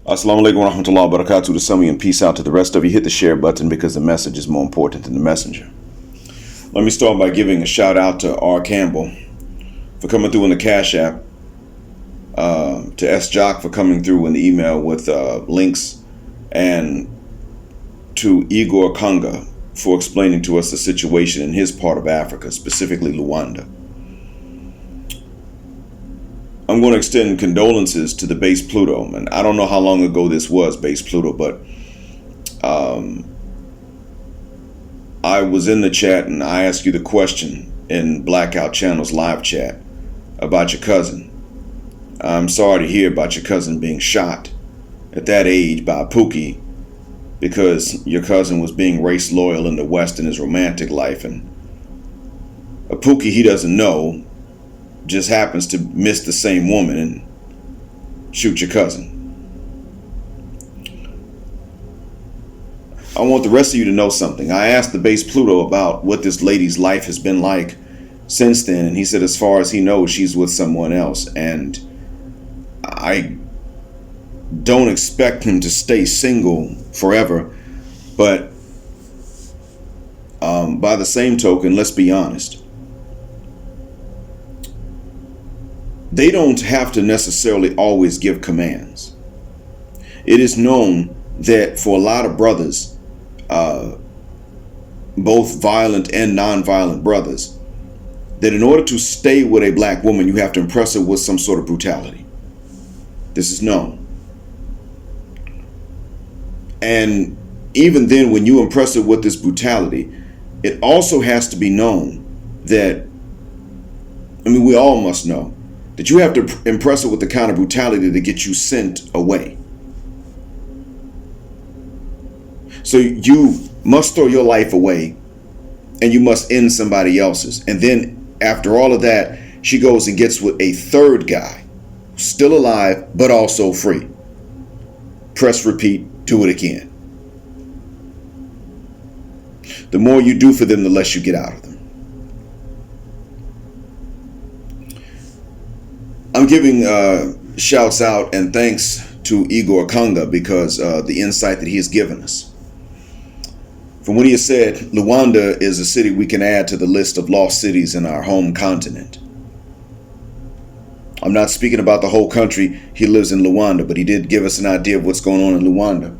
Assalamu alaikum wa rahmatullahi wa barakatuh to some of you, and peace out to the rest of you. Hit the share button because the message is more important than the messenger. Let me start by giving a shout out to R. Campbell for coming through in the Cash App, to S. Jock for coming through in the email with links, and to Igor Kunga for explaining to us the situation in his part of Africa, specifically Luanda. I'm going to extend condolences to the base Pluto, and I don't know how long ago this was, base Pluto, but I was in the chat and I asked you the question in Blackout Channel's live chat about your cousin. I'm sorry to hear about your cousin being shot at that age by a Pookie because your cousin was being race loyal in the West in his romantic life, and a Pookie he doesn't know just happens to miss the same woman and shoot your cousin. I want the rest of you to know something. I asked the base Pluto about what this lady's life has been like since then, and he said as far as he knows, she's with someone else, and I don't expect him to stay single forever, but by the same token, let's be honest. They don't have to necessarily always give commands. It is known that for a lot of brothers, both violent and non-violent brothers, that in order to stay with a black woman, you have to impress her with some sort of brutality. This is known. And even then, when you impress her with this brutality, it also has to be known that, we all must know, that you have to impress her with the kind of brutality that gets you sent away. So you must throw your life away and you must end somebody else's. And then after all of that, she goes and gets with a third guy, still alive, but also free. Press repeat, do it again. The more you do for them, the less you get out of them. I'm giving shouts out and thanks to Igor Kunga because the insight that he has given us. From what he has said, Luanda is a city we can add to the list of lost cities in our home continent. I'm not speaking about the whole country. He lives in Luanda, but he did give us an idea of what's going on in Luanda.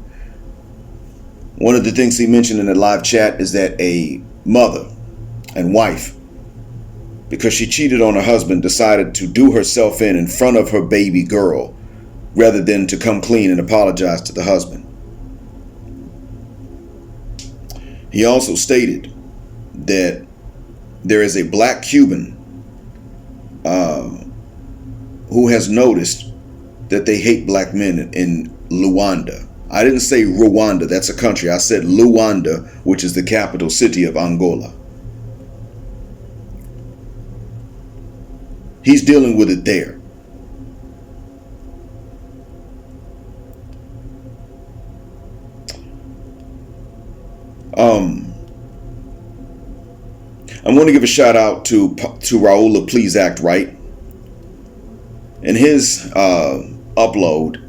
One of the things he mentioned in the live chat is that a mother and wife, because she cheated on her husband, decided to do herself in front of her baby girl rather than to come clean and apologize to the husband. He also stated that there is a black Cuban who has noticed that they hate black men in Luanda. I didn't say Rwanda, that's a country. I said Luanda, which is the capital city of Angola. He's dealing with it there. I'm going to give a shout out to Raul of Please Act Right. In his upload,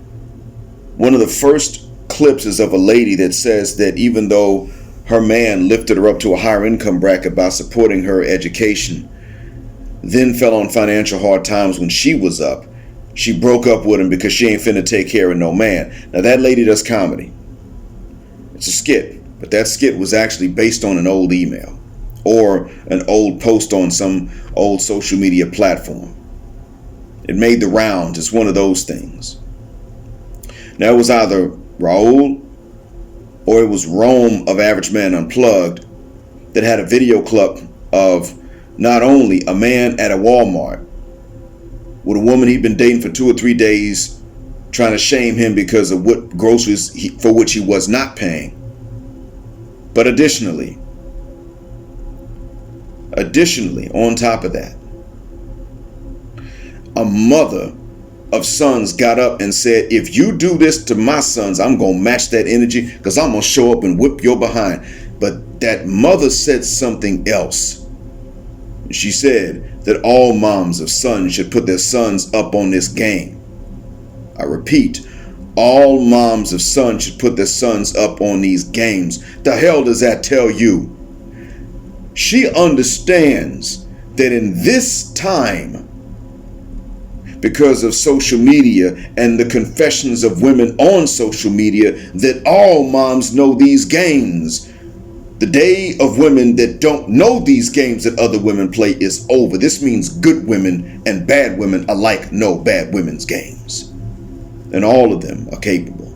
one of the first clips is of a lady that says that even though her man lifted her up to a higher income bracket by supporting her education, then fell on financial hard times when she was up, she broke up with him because she ain't finna take care of no man. Now that lady does comedy. It's a skit, but that skit was actually based on an old email or an old post on some old social media platform. It made the rounds. It's one of those things. Now it was either Raul or it was Rome of Average Man Unplugged that had a video clip of not only a man at a Walmart with a woman he'd been dating for 2 or 3 days, trying to shame him because of what groceries for which he was not paying, but additionally, on top of that, a mother of sons got up and said, if you do this to my sons, I'm going to match that energy because I'm going to show up and whip your behind. But that mother said something else. She said that all moms of sons should put their sons up on this game. I repeat, all moms of sons should put their sons up on these games. The hell does that tell you? She understands that in this time, because of social media and the confessions of women on social media, that all moms know these games. The day of women that don't know these games that other women play is over. This means good women and bad women alike know bad women's games. And all of them are capable.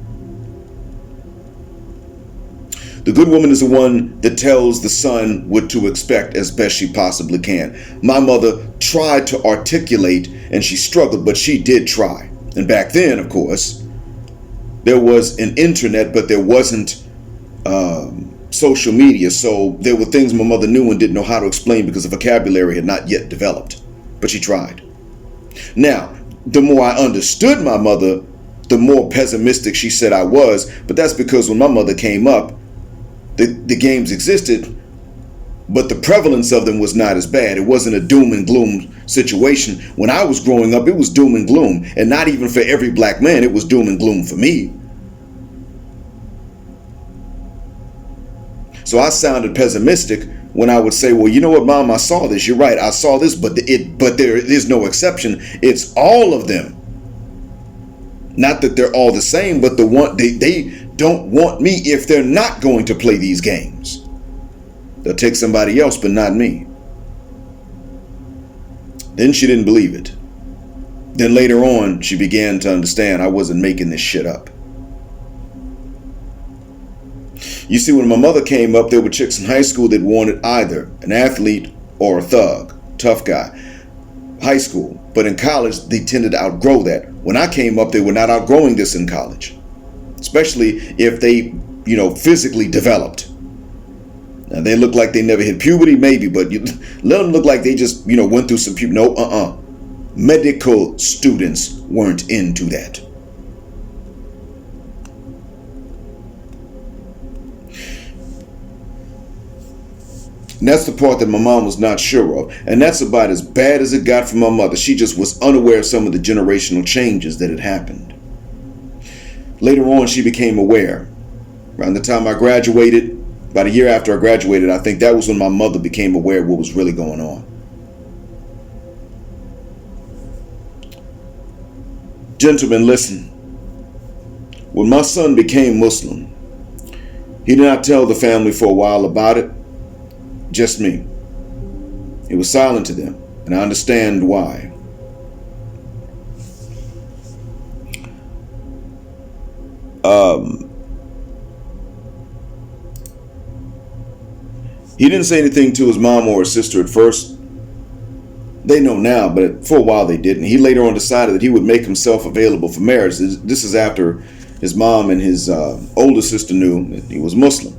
The good woman is the one that tells the son what to expect as best she possibly can. My mother tried to articulate and she struggled, but she did try. And back then, of course, there was an internet, but there wasn't social media. So there were things my mother knew and didn't know how to explain because the vocabulary had not yet developed. But she tried. Now, the more I understood my mother, the more pessimistic she said I was. But that's because when my mother came up, the games existed, but the prevalence of them was not as bad. It wasn't a doom and gloom situation. When I was growing up, it was doom and gloom. And not even for every black man, it was doom and gloom for me. So I sounded pessimistic when I would say, well, you know what, Mom, I saw this. You're right, I saw this, but there is no exception. It's all of them. Not that they're all the same, but they don't want me if they're not going to play these games. They'll take somebody else, but not me. Then she didn't believe it. Then later on, she began to understand I wasn't making this shit up. You see, when my mother came up, there were chicks in high school that wanted either an athlete or a thug, tough guy. High school. But in college, they tended to outgrow that. When I came up, they were not outgrowing this in college. Especially if they, physically developed. Now, they look like they never hit puberty, maybe, but let them look like they just, went through some puberty. No, medical students weren't into that. And that's the part that my mom was not sure of. And that's about as bad as it got from my mother. She just was unaware of some of the generational changes that had happened. Later on, she became aware. Around the time I graduated, about a year after I graduated, I think that was when my mother became aware of what was really going on. Gentlemen, listen. When my son became Muslim, he did not tell the family for a while about it. Just me. He was silent to them, and I understand why. He didn't say anything to his mom or his sister at first. They know now, but for a while they didn't. He later on decided that he would make himself available for marriage. This is after his mom and his older sister knew that he was Muslim.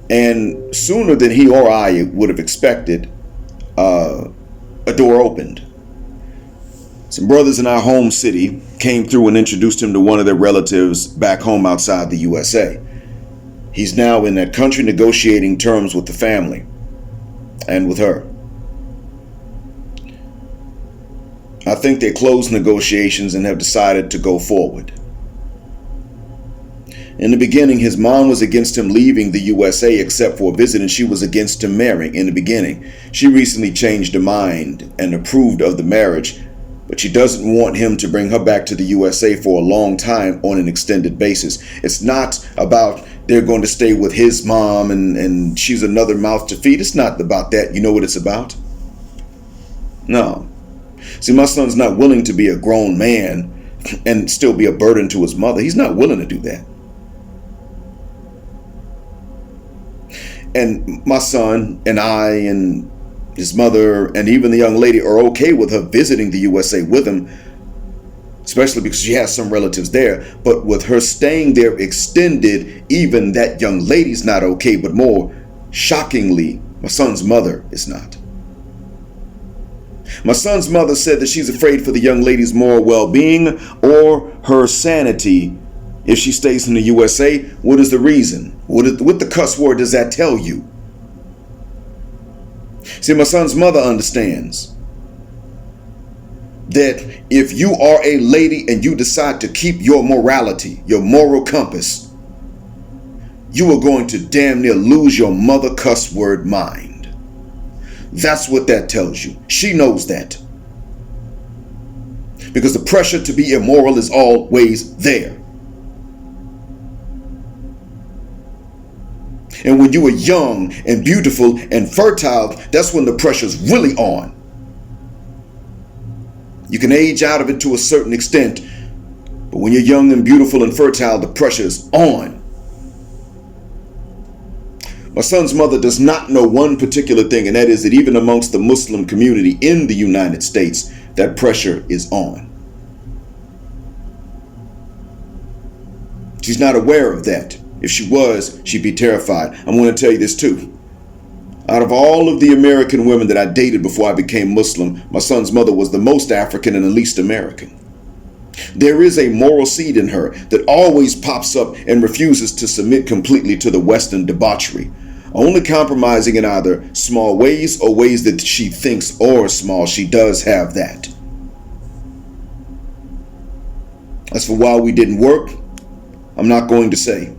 And sooner than he or I would have expected, a door opened. Some brothers in our home city came through and introduced him to one of their relatives back home outside the USA. He's now in that country negotiating terms with the family and with her. I think they closed negotiations and have decided to go forward. In the beginning, his mom was against him leaving the USA except for a visit, and she was against him marrying in the beginning. She recently changed her mind and approved of the marriage, but she doesn't want him to bring her back to the USA for a long time on an extended basis. It's not about they're going to stay with his mom and she's another mouth to feed. It's not about that. You know what it's about? No. See, my son's not willing to be a grown man and still be a burden to his mother. He's not willing to do that. And my son and I and his mother and even the young lady are okay with her visiting the USA with him, especially because she has some relatives there. But with her staying there extended, even that young lady's not okay. But more shockingly, my son's mother is not. My son's mother said that she's afraid for the young lady's moral well-being or her sanity if she stays in the USA. What is the reason? What the cuss word does that tell you? See, my son's mother understands. that if you are a lady and you decide to keep your morality, your moral compass, you are going to damn near lose your mother cuss word mind. That's what that tells you. She knows that. Because the pressure to be immoral is always there. And when you are young and beautiful and fertile, that's when the pressure's really on. You can age out of it to a certain extent, but when you're young and beautiful and fertile, the pressure is on. My son's mother does not know one particular thing, and that is that even amongst the Muslim community in the United States, that pressure is on. She's not aware of that. If she was, she'd be terrified. I'm going to tell you this too. Out of all of the American women that I dated before I became Muslim, my son's mother was the most African and the least American. There is a moral seed in her that always pops up and refuses to submit completely to the Western debauchery, only compromising in either small ways or ways that she thinks are small. She does have that. As for why we didn't work, I'm not going to say.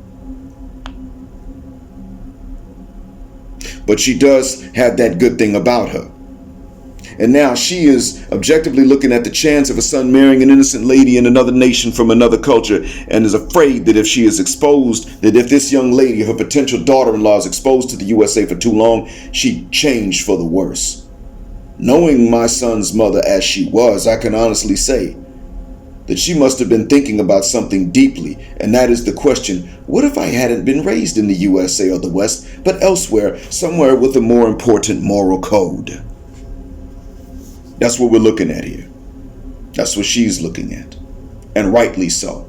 But she does have that good thing about her. And now she is objectively looking at the chance of a son marrying an innocent lady in another nation from another culture, and is afraid that if she is exposed, that if this young lady, her potential daughter-in-law, is exposed to the USA for too long, she'd change for the worse. Knowing my son's mother as she was, I can honestly say that she must have been thinking about something deeply, and that is the question, what if I hadn't been raised in the USA or the West, but elsewhere, somewhere with a more important moral code? That's what we're looking at here. That's what she's looking at, and rightly so.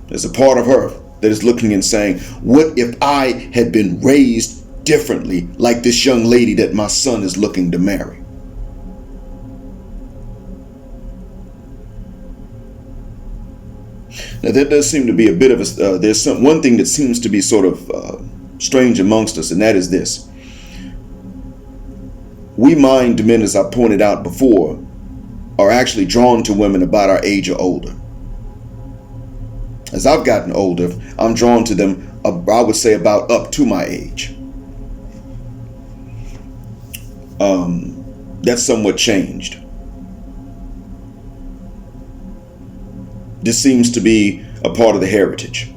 There's a part of her that is looking and saying, what if I had been raised differently, like this young lady that my son is looking to marry? Now, there does seem to be a bit of a, one thing that seems to be sort of strange amongst us, and that is this. We mind men, as I pointed out before, are actually drawn to women about our age or older. As I've gotten older, I'm drawn to them, I would say, about up to my age. That's somewhat changed. This seems to be a part of the heritage.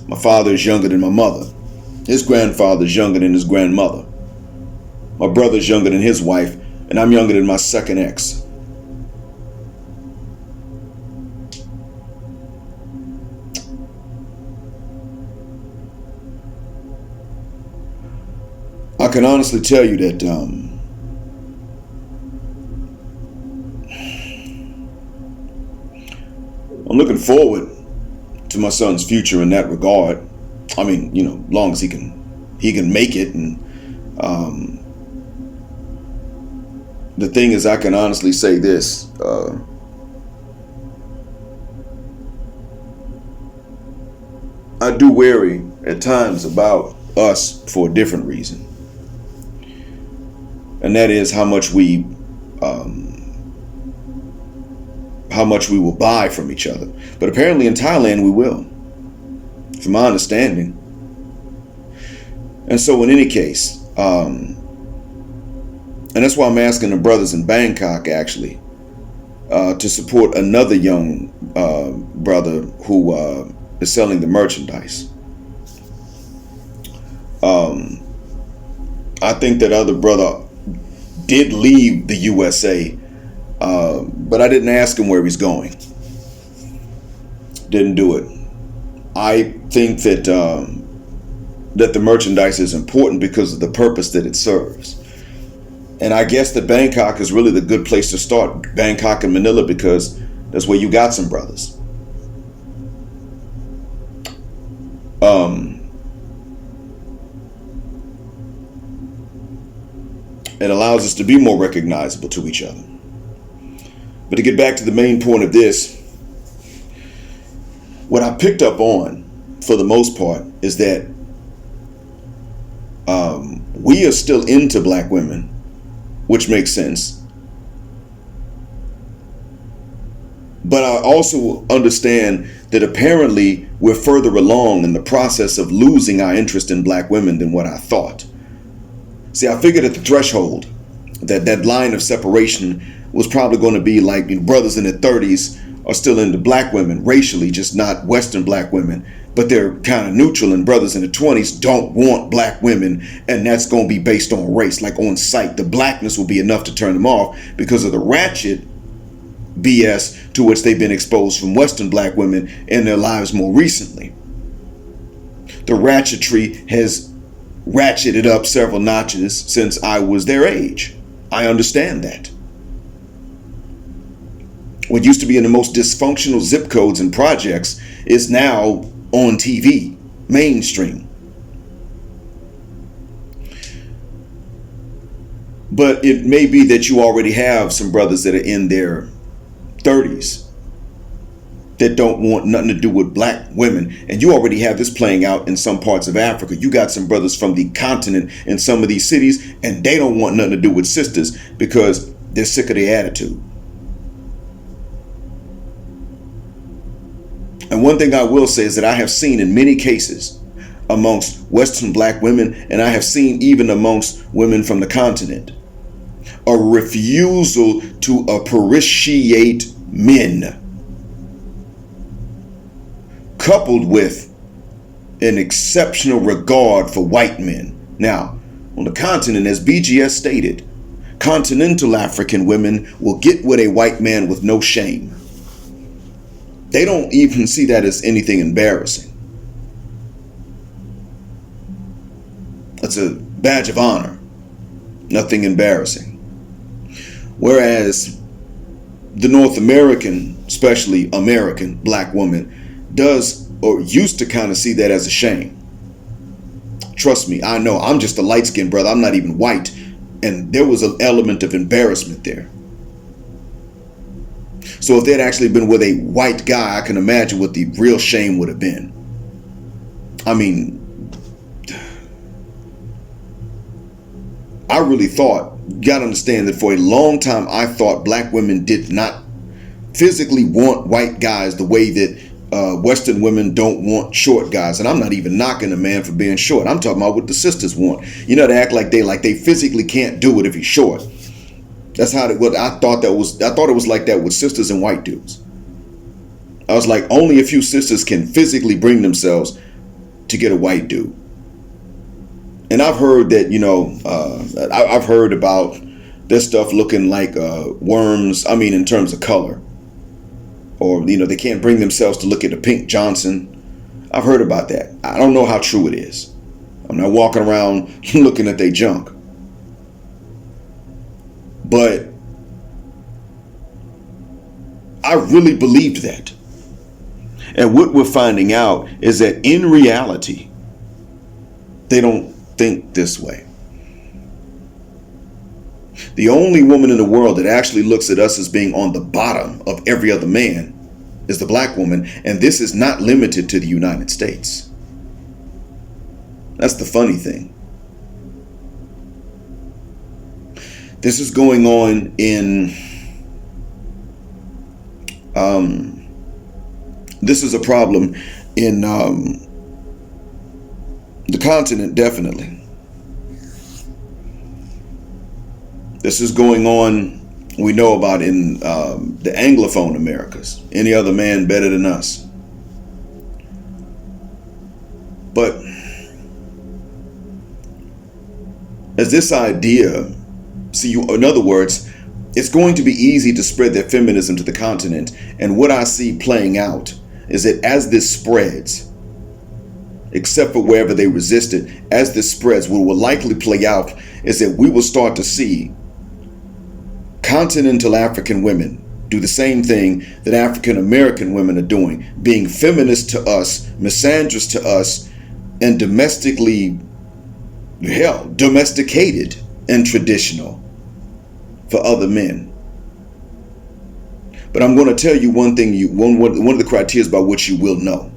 My father is younger than my mother. His grandfather is younger than his grandmother. My brother's younger than his wife, and I'm younger than my second ex. I can honestly tell you that I'm looking forward to my son's future in that regard. I mean, you know, long as he can make it. And the thing is, I can honestly say this. I do worry at times about us for a different reason. And that is how much we will buy from each other. But apparently in Thailand we will, from my understanding. And so in any case, and that's why I'm asking the brothers in Bangkok actually to support another young brother who is selling the merchandise. I think that other brother did leave the USA, but I didn't ask him where he's going. Didn't do it. I think that that the merchandise is important because of the purpose that it serves. And I guess that Bangkok is really the good place to start. Bangkok and Manila, because that's where you got some brothers. It allows us to be more recognizable to each other. But to get back to the main point of this, what I picked up on, for the most part, is that we are still into black women which makes sense. But I also understand that apparently we're further along in the process of losing our interest in black women than what I thought. See, I figured at the threshold that line of separation was probably going to be like brothers in their 30s are still into black women racially, just not Western black women, but they're kind of neutral, and brothers in the 20s don't want black women, and that's going to be based on race, like on sight. The blackness will be enough to turn them off because of the ratchet BS to which they've been exposed from Western black women in their lives more recently. The ratchetry has ratcheted up several notches since I was their age. I understand that. What used to be in the most dysfunctional zip codes and projects is now on TV, mainstream. But it may be that you already have some brothers that are in their 30s that don't want nothing to do with black women. And you already have this playing out in some parts of Africa. You got some brothers from the continent in some of these cities, and they don't want nothing to do with sisters because they're sick of their attitude. And one thing I will say is that I have seen in many cases amongst Western black women, and I have seen even amongst women from the continent, a refusal to appreciate men, coupled with an exceptional regard for white men. Now, on the continent, as BGS stated, continental African women will get with a white man with no shame. They don't even see that as anything embarrassing. It's a badge of honor, nothing embarrassing. Whereas the North American, especially American black woman, does or used to kind of see that as a shame. Trust me, I know. I'm just a light-skinned brother. I'm not even white. And there was an element of embarrassment there. So if they'd actually been with a white guy, I can imagine what the real shame would have been. I mean, I really thought, you gotta understand that for a long time, I thought black women did not physically want white guys the way that Western women don't want short guys. And I'm not even knocking a man for being short. I'm talking about what the sisters want. You know, they act like they physically can't do it if he's short. That's how I thought it was like that with sisters and white dudes. I was like, only a few sisters can physically bring themselves to get a white dude. And I've heard that, I've heard about this stuff looking like worms. I mean, in terms of color, or, they can't bring themselves to look at a Pink Johnson. I've heard about that. I don't know how true it is. I'm not walking around looking at their junk. But I really believed that. And what we're finding out is that in reality, they don't think this way. The only woman in the world that actually looks at us as being on the bottom of every other man is the black woman. And this is not limited to the United States. That's the funny thing. This is going on in, this is a problem in the continent, definitely. This is going on, we know about in the Anglophone Americas. Any other man better than us. But as this idea, in other words, it's going to be easy to spread their feminism to the continent. And what I see playing out is that as this spreads, except for wherever they resist it, as this spreads, what will likely play out is that we will start to see continental African women do the same thing that African American women are doing, being feminist to us, misandrous to us, and domesticated and traditional for other men. But I'm going to tell you one thing, one of the criteria by which you will know.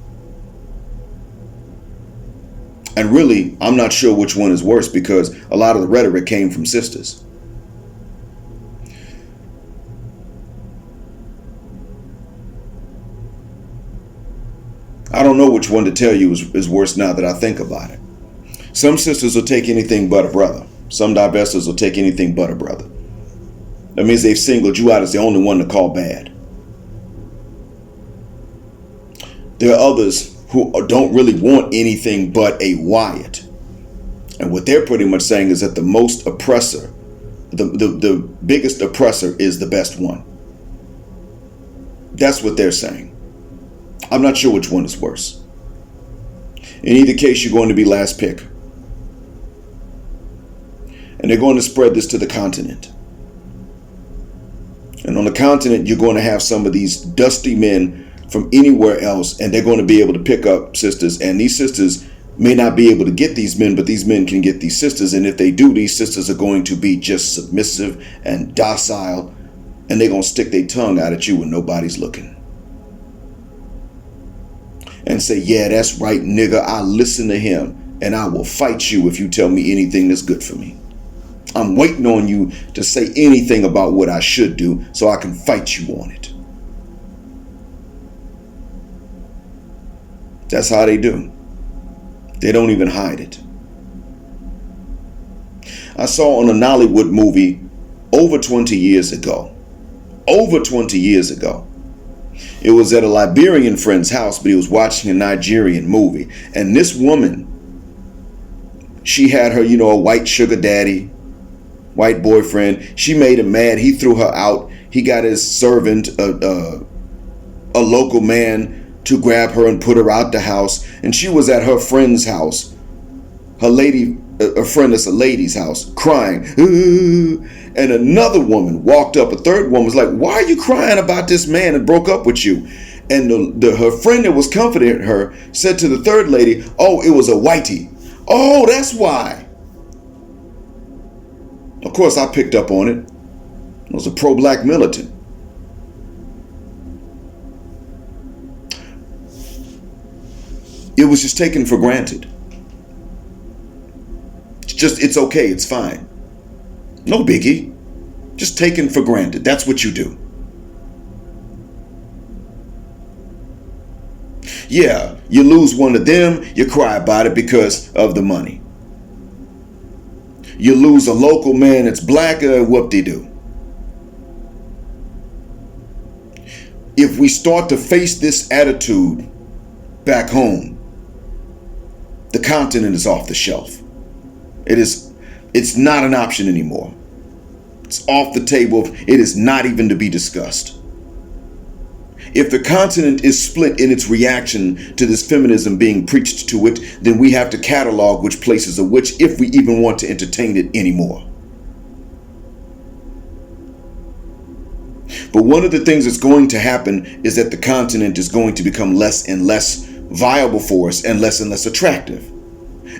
And really, I'm not sure which one is worse, because a lot of the rhetoric came from sisters. I don't know which one to tell you is worse now that I think about it. Some sisters will take anything but a brother. Some divestors will take anything but a brother. That means they've singled you out as the only one to call bad. There are others who don't really want anything but a Wyatt. And what they're pretty much saying is that the most oppressor, the biggest oppressor is the best one. That's what they're saying. I'm not sure which one is worse. In either case, you're going to be last pick. And they're going to spread this to the continent. And on the continent, you're going to have some of these dusty men from anywhere else, and they're going to be able to pick up sisters. And these sisters may not be able to get these men, but these men can get these sisters. And if they do, these sisters are going to be just submissive and docile, and they're going to stick their tongue out at you when nobody's looking. And say, yeah, that's right, nigga. I listen to him, and I will fight you if you tell me anything that's good for me. I'm waiting on you to say anything about what I should do so I can fight you on it. That's how they do. They don't even hide it. I saw on a Nollywood movie over 20 years ago. Over 20 years ago. It was at a Liberian friend's house, but he was watching a Nigerian movie. And this woman, she had her, a white sugar daddy, white boyfriend. She made him mad. He threw her out. He got his servant, a local man, to grab her and put her out the house. And she was at her friend's house, a friend that's a lady's house, crying. And another woman walked up. A third woman was like, why are you crying about this man that broke up with you? And her friend that was comforting her said to the third lady, oh, it was a whitey. Oh, that's why. Of course, I picked up on it. It was a pro-black militant. It was just taken for granted. It's okay. It's fine. No biggie. Just taken for granted. That's what you do. Yeah, you lose one of them, you cry about it because of the money. You lose a local man that's black, whoop-de-doo. If we start to face this attitude back home, the continent is off the shelf. It's not an option anymore. It's off the table. It is not even to be discussed. If the continent is split in its reaction to this feminism being preached to it, then we have to catalog which places are which if we even want to entertain it anymore. But one of the things that's going to happen is that the continent is going to become less and less viable for us and less attractive.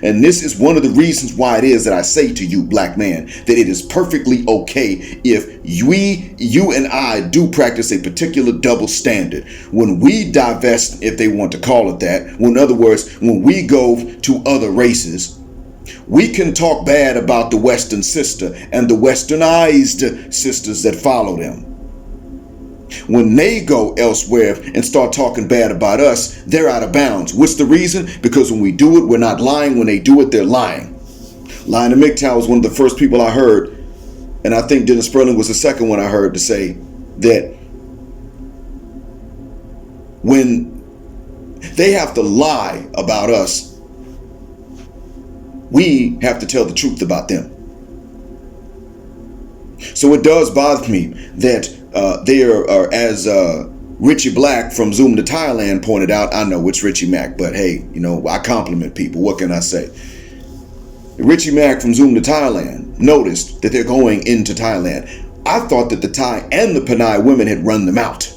And this is one of the reasons why it is that I say to you, black man, that it is perfectly okay if you and I do practice a particular double standard. When we divest, if they want to call it that, in other words, when we go to other races, we can talk bad about the Western sister and the westernized sisters that follow them. When they go elsewhere and start talking bad about us, they're out of bounds. What's the reason? Because when we do it, we're not lying. When they do it, they're lying. Lionel McTow was one of the first people I heard, and I think Dennis Sperling was the second one I heard to say that when they have to lie about us, we have to tell the truth about them. So it does bother me that they are, as Richie Black from Zoom to Thailand pointed out, I know it's Richie Mack, but hey, I compliment people. What can I say? Richie Mack from Zoom to Thailand noticed that they're going into Thailand. I thought that the Thai and the Panay women had run them out.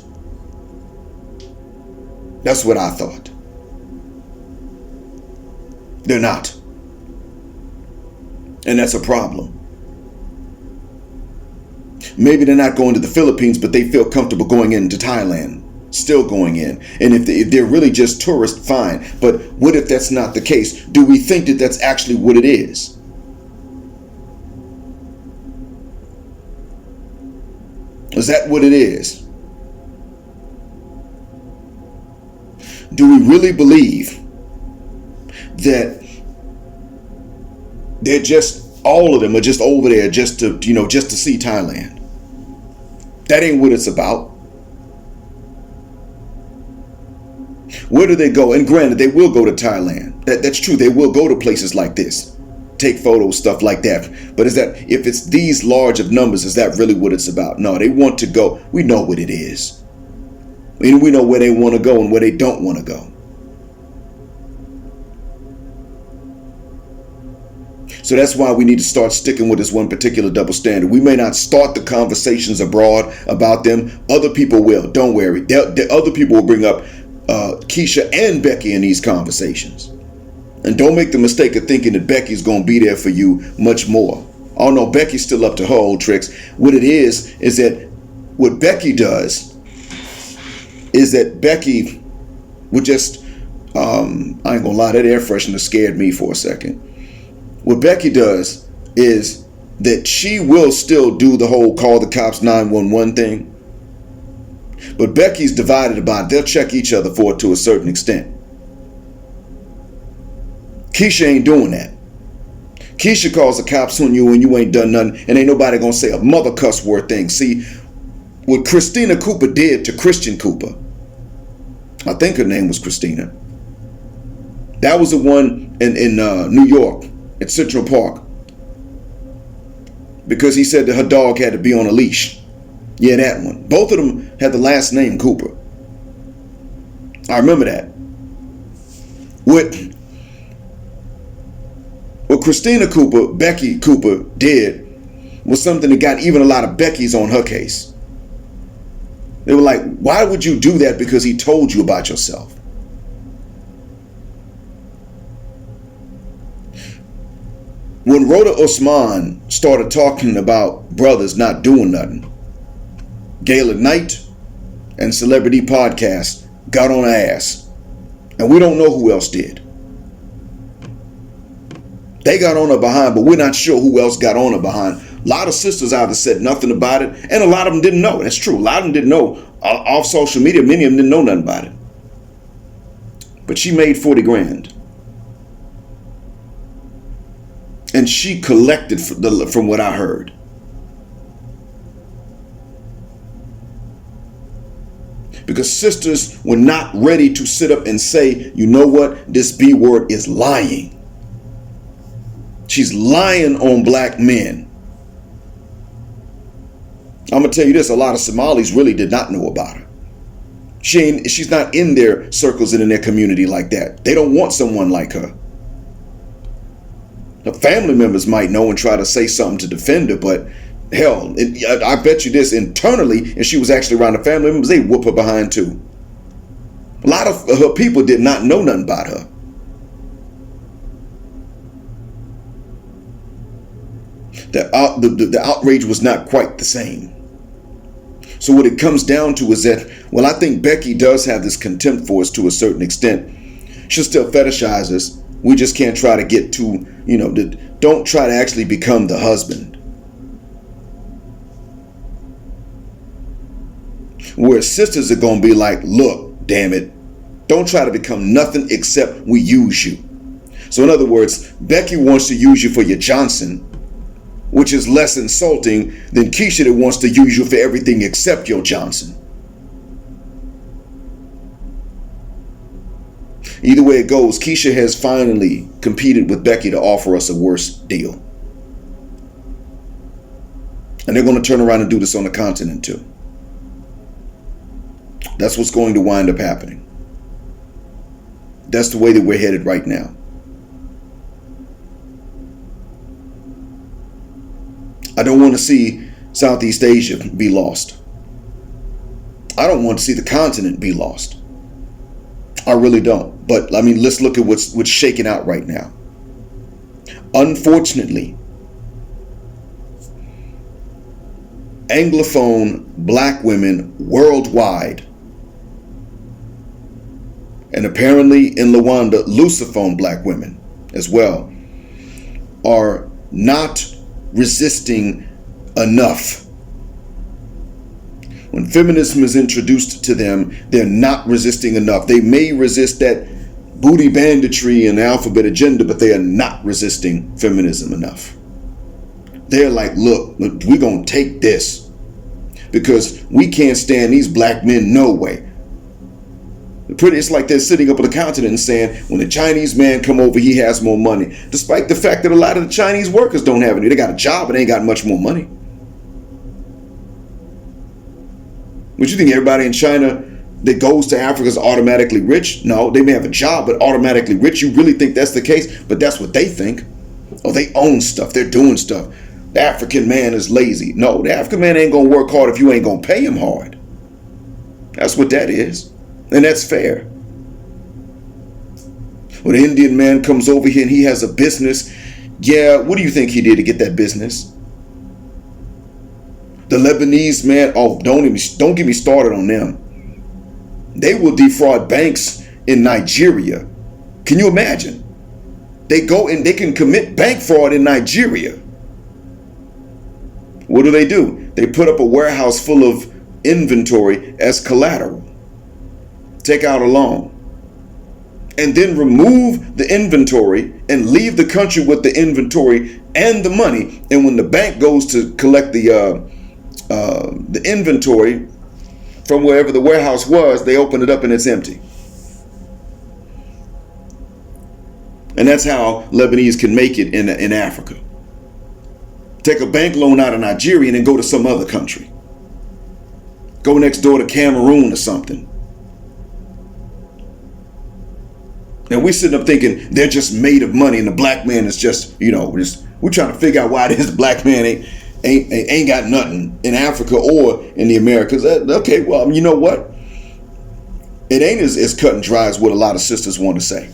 That's what I thought. They're not. And that's a problem. Maybe they're not going to the Philippines, but they feel comfortable going into Thailand, still going in. And if they're really just tourists, fine. But what if that's not the case? Do we think that that's actually what it is? Is that what it is? do we really believe that they're just, all of them are just over there just to, just to see Thailand? That ain't what it's about. Where do they go? And granted, they will go to Thailand. That's true. They will go to places like this, take photos, stuff like that. But if it's these large of numbers, is that really what it's about? No, they want to go. We know what it is. We know where they want to go and where they don't want to go. So that's why we need to start sticking with this one particular double standard. We may not start the conversations abroad about them. Other people will. Don't worry. Other people will bring up Keisha and Becky in these conversations. And don't make the mistake of thinking that Becky's going to be there for you much more. Oh no, Becky's still up to her old tricks. What it is that what Becky does is that Becky would just, I ain't gonna lie, that air freshener scared me for a second. What Becky does is that she will still do the whole call the cops 911 thing. But Becky's divided about it. They'll check each other for it to a certain extent. Keisha ain't doing that. Keisha calls the cops on you and you ain't done nothing, and ain't nobody gonna say a mother cuss word thing. See, what Christina Cooper did to Christian Cooper, I think her name was Christina. That was the one in New York at Central Park, because he said that her dog had to be on a leash. Yeah, that one. Both of them had the last name Cooper. I remember that. What Christina Cooper, Becky Cooper did was something that got even a lot of Becky's on her case. They were like, why would you do that? Because he told you about yourself. When Rhoda Osman started talking about brothers not doing nothing, Gala Knight and Celebrity Podcast got on her ass. And we don't know who else did. They got on her behind, but we're not sure who else got on her behind. A lot of sisters either said nothing about it, and a lot of them didn't know. That's true. A lot of them didn't know. Off social media, many of them didn't know nothing about it. But she made 40 grand. And she collected from what I heard. Because sisters were not ready to sit up and say, you know what, this B word is lying. She's lying on black men. I'm going to tell you this, a lot of Somalis really did not know about her. She's not in their circles and in their community like that. They don't want someone like her. Her family members might know and try to say something to defend her, but hell, I bet you this, internally, if she was actually around the family members, they whoop her behind too. A lot of her people did not know nothing about her. The outrage was not quite the same. So what it comes down to is that, well, I think Becky does have this contempt for us to a certain extent. She'll still fetishize us. We just can't try to get to, don't try to actually become the husband. Where sisters are going to be like, look, damn it, don't try to become nothing except we use you. So in other words, Becky wants to use you for your Johnson, which is less insulting than Keisha that wants to use you for everything except your Johnson. Either way it goes, Keisha has finally competed with Becky to offer us a worse deal. And they're going to turn around and do this on the continent too. That's what's going to wind up happening. That's the way that we're headed right now. I don't want to see Southeast Asia be lost. I don't want to see the continent be lost. I really don't. But I mean, let's look at what's shaking out right now. Unfortunately, Anglophone black women worldwide, and apparently in Luanda, Lusophone black women as well, are not resisting enough When feminism is introduced to them, they're not resisting enough. They may resist that booty banditry and alphabet agenda, but they are not resisting feminism enough. They're like, look, we're going to take this because we can't stand these black men no way. It's like they're sitting up on the continent and saying, when the Chinese man come over, he has more money. Despite the fact that a lot of the Chinese workers don't have any. They got a job, but they ain't got much more money. Would you think everybody in China that goes to Africa is automatically rich? No, they may have a job, but automatically rich. You really think that's the case? But that's what they think. Oh, they own stuff. They're doing stuff. The African man is lazy. No, the African man ain't going to work hard if you ain't going to pay him hard. That's what that is. And that's fair. When an Indian man comes over here and he has a business, yeah, what do you think he did to get that business? The Lebanese man, oh, don't get me started on them. They will defraud banks in Nigeria. Can you imagine? They go and they can commit bank fraud in Nigeria. What do? They put up a warehouse full of inventory as collateral. Take out a loan. And then remove the inventory and leave the country with the inventory and the money. And when the bank goes to collect the inventory from wherever the warehouse was, they open it up and it's empty. And that's how Lebanese can make it in Africa. Take a bank loan out of Nigeria and then go to some other country. Go next door to Cameroon or something. And we're sitting up thinking they're just made of money and the black man is just, we're trying to figure out why this black man ain't got nothing in Africa or in the Americas. Okay, well, you know what? It ain't as cut and dry as what a lot of sisters want to say.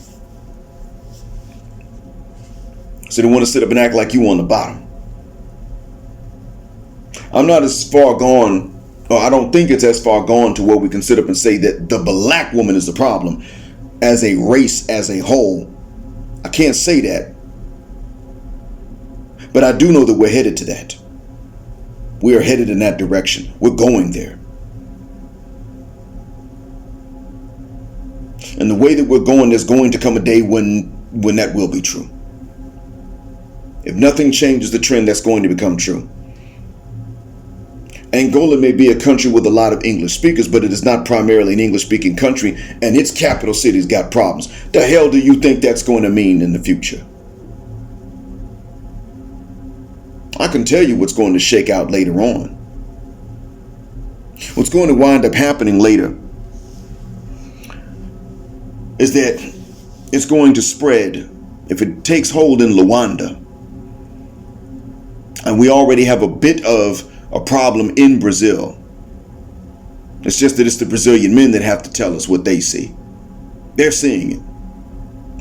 So they want to sit up and act like you on the bottom. I'm not as far gone, or I don't think it's as far gone to where we can sit up and say that the black woman is the problem as a race, as a whole. I can't say that. But I do know that we're headed to that. We are headed in that direction. We're going there. And the way that we're going, there's going to come a day when that will be true. If nothing changes the trend, that's going to become true. Angola may be a country with a lot of English speakers, but it is not primarily an English-speaking country, and its capital city's got problems. The hell do you think that's going to mean in the future? I can tell you what's going to shake out later on. What's going to wind up happening later is that it's going to spread. If it takes hold in Luanda, and we already have a bit of a problem in Brazil. It's just that it's the Brazilian men that have to tell us what they see. They're seeing it.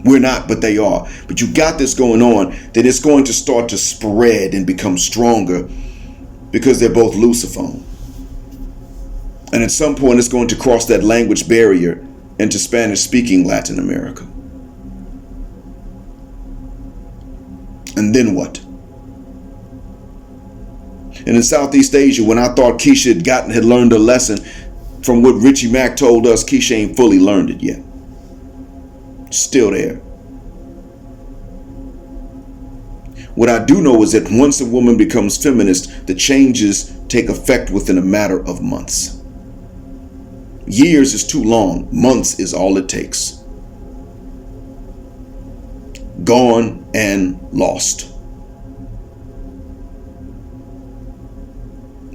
We're not, but they are. But you got this going on, that it's going to start to spread and become stronger because they're both Lusophone. And at some point, it's going to cross that language barrier into Spanish-speaking Latin America. And then what? And in Southeast Asia, when I thought Keisha had learned a lesson from what Richie Mack told us, Keisha ain't fully learned it yet. Still there. What I do know is that once a woman becomes feminist, the changes take effect within a matter of months. Years is too long. Months is all it takes. Gone and lost.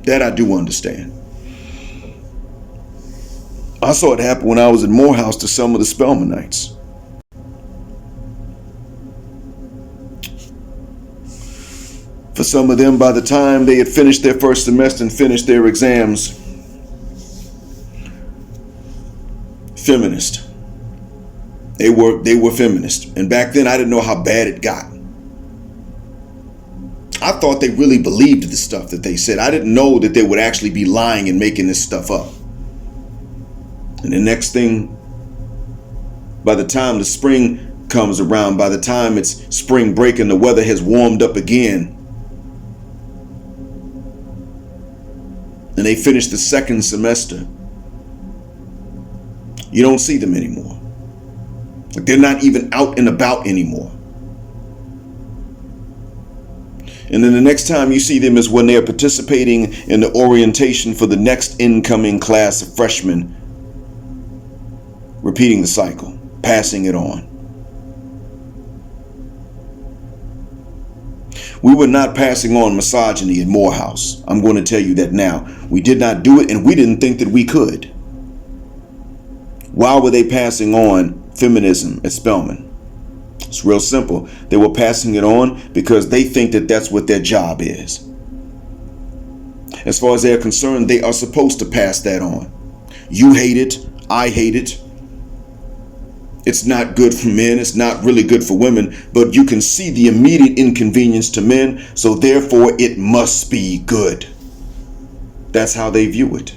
That I do understand. I saw it happen when I was at Morehouse to some of the Spelmanites. For some of them, by the time they had finished their first semester and finished their exams, feminist. They were feminist. And back then I didn't know how bad it got. I thought they really believed the stuff that they said. I didn't know that they would actually be lying and making this stuff up. And the next thing, by the time the spring comes around, by the time it's spring break and the weather has warmed up again, and they finish the second semester, you don't see them anymore. Like, they're not even out and about anymore. And then the next time you see them is when they're participating in the orientation for the next incoming class of freshmen, repeating the cycle, passing it on. We were not passing on misogyny in Morehouse. I'm going to tell you that now. We did not do it, and we didn't think that we could. Why were they passing on feminism at Spelman? It's real simple. They were passing it on because they think that that's what their job is. As far as they're concerned, they are supposed to pass that on. You hate it. I hate it. It's not good for men. It's not really good for women. But you can see the immediate inconvenience to men. So therefore, it must be good. That's how they view it.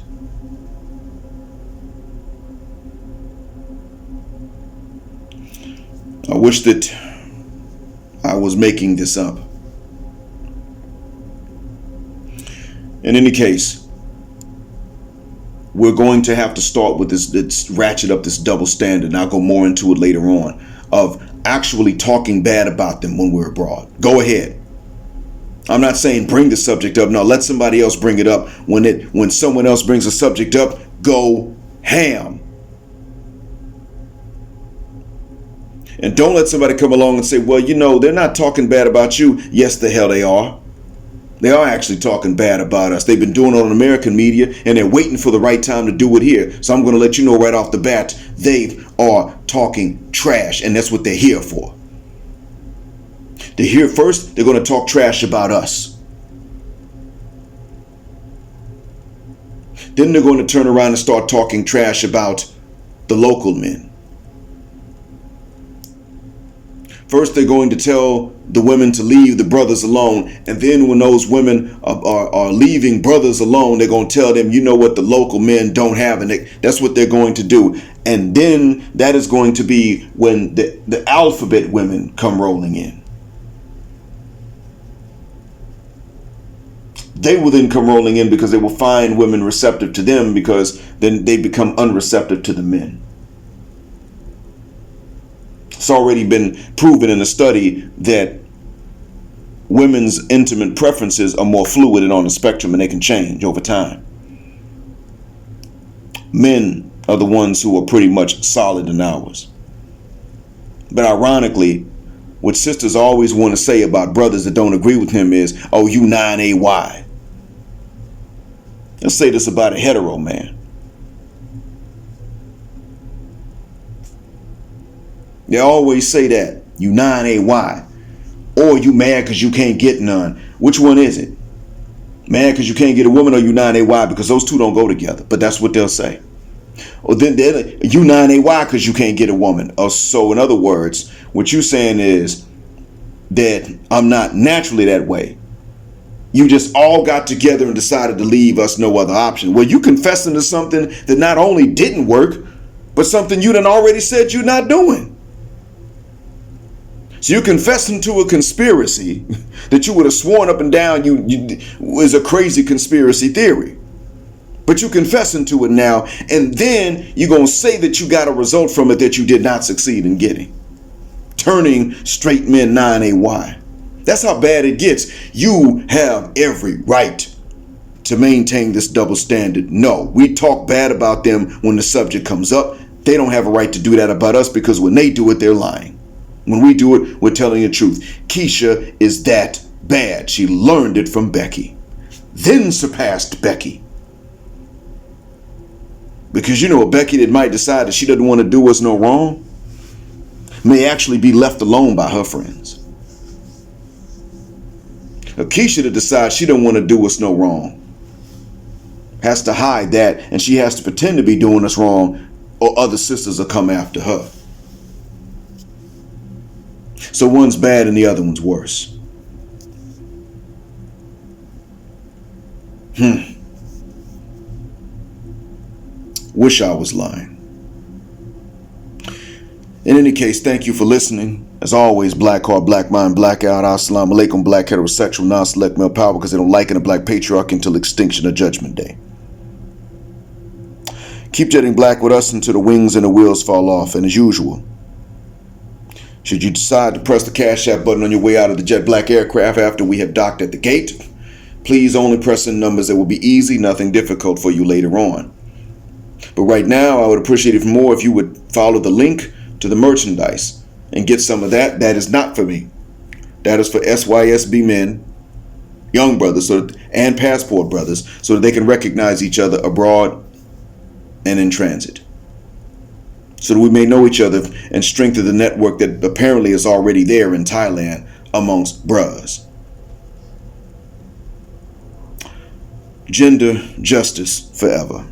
I wish that I was making this up. In any case, we're going to have to start with this ratchet up this double standard, and I'll go more into it later on, of actually talking bad about them when we're abroad. Go ahead. I'm not saying bring the subject up. No, let somebody else bring it up. When someone else brings a subject up, go ham. And don't let somebody come along and say, well, you know, they're not talking bad about you. Yes, the hell they are. They are actually talking bad about us. They've been doing it on American media, and they're waiting for the right time to do it here. So I'm going to let you know right off the bat, they are talking trash, and that's what they're here for. They're here first. They're going to talk trash about us. Then they're going to turn around and start talking trash about the local men. First, they're going to tell the women to leave the brothers alone. And then when those women are leaving brothers alone, they're going to tell them, you know what, the local men don't have. And that's what they're going to do. And then that is going to be when the alphabet women come rolling in. They will then come rolling in because they will find women receptive to them, because then they become unreceptive to the men. It's already been proven in a study that women's intimate preferences are more fluid and on the spectrum, and they can change over time. Men are the ones who are pretty much solid in ours. But ironically, what sisters always want to say about brothers that don't agree with him is, oh, you 9AY. Let's say this about a hetero man. They always say that, you 9AY, or you mad because you can't get none. Which one is it? Mad because you can't get a woman, or you 9AY? Because those two don't go together, but that's what they'll say. Or then you 9AY because you can't get a woman. Or so in other words, what you're saying is that I'm not naturally that way. You just all got together and decided to leave us no other option. Well, you confessing to something that not only didn't work, but something you done already said you're not doing. So you're confessing to a conspiracy that you would have sworn up and down was a crazy conspiracy theory. But you're confessing to it now, and then you're going to say that you got a result from it that you did not succeed in getting. Turning straight men 9AY. That's how bad it gets. You have every right to maintain this double standard. No, we talk bad about them when the subject comes up. They don't have a right to do that about us, because when they do it, they're lying. When we do it, we're telling the truth. Keisha is that bad. She learned it from Becky, then surpassed Becky. Because you know, a Becky that might decide that she doesn't want to do us no wrong may actually be left alone by her friends. A Keisha that decides she don't want to do us no wrong has to hide that, and she has to pretend to be doing us wrong, or other sisters will come after her. So one's bad and the other one's worse. Wish I was lying. In any case, thank you for listening. As always, black heart, black mind, blackout. Assalamu alaikum, black heterosexual, non-select male power, because they don't like in a black patriarch until extinction or judgment day. Keep jetting black with us until the wings and the wheels fall off. And as usual, should you decide to press the Cash App button on your way out of the jet black aircraft after we have docked at the gate, please only press in numbers that will be easy, nothing difficult for you later on. But right now, I would appreciate it more if you would follow the link to the merchandise and get some of that. That is not for me. That is for SYSB men, young brothers, and passport brothers, so that they can recognize each other abroad and in transit, so that we may know each other and strengthen the network that apparently is already there in Thailand amongst bros. Gender justice forever.